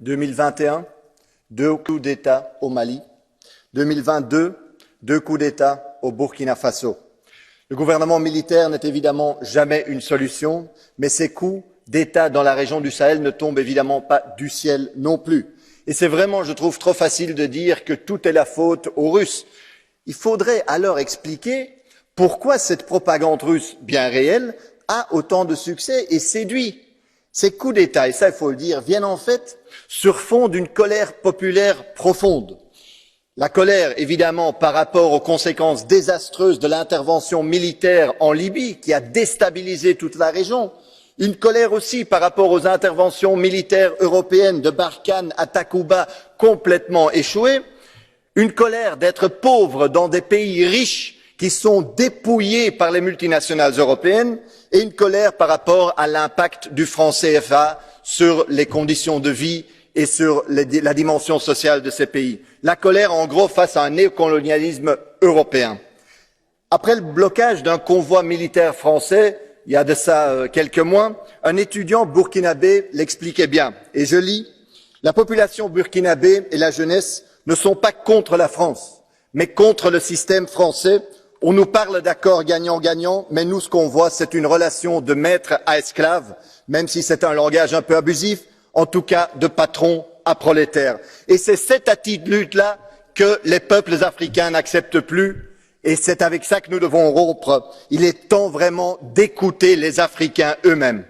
2021, 2 coups d'État au Mali. 2022, 2 coups d'État au Burkina Faso. Le gouvernement militaire n'est évidemment jamais une solution, mais ces coups d'État dans la région du Sahel ne tombent évidemment pas du ciel non plus. Et c'est vraiment, je trouve, trop facile de dire que tout est la faute aux Russes. Il faudrait alors expliquer pourquoi cette propagande russe, bien réelle, a autant de succès et séduit. Ces coups d'État, et ça il faut le dire, viennent en fait sur fond d'une colère populaire profonde. La colère, évidemment, par rapport aux conséquences désastreuses de l'intervention militaire en Libye, qui a déstabilisé toute la région. Une colère aussi par rapport aux interventions militaires européennes de Barkhane à Takuba, complètement échouées. Une colère d'être pauvre dans des pays riches qui sont dépouillés par les multinationales européennes. Et une colère par rapport à l'impact du franc CFA sur les conditions de vie et sur la dimension sociale de ces pays. La colère, en gros, face à un néocolonialisme européen. Après le blocage d'un convoi militaire français, il y a de ça quelques mois, un étudiant burkinabé l'expliquait bien. Et je lis, « La population burkinabé et la jeunesse ne sont pas contre la France, mais contre le système français. On nous parle d'accords gagnant-gagnant, mais nous, ce qu'on voit, c'est une relation de maître à esclave, même si c'est un langage un peu abusif, en tout cas de patron à prolétaire. Et c'est cette attitude-là que les peuples africains n'acceptent plus, et c'est avec ça que nous devons rompre. Il est temps vraiment d'écouter les Africains eux-mêmes.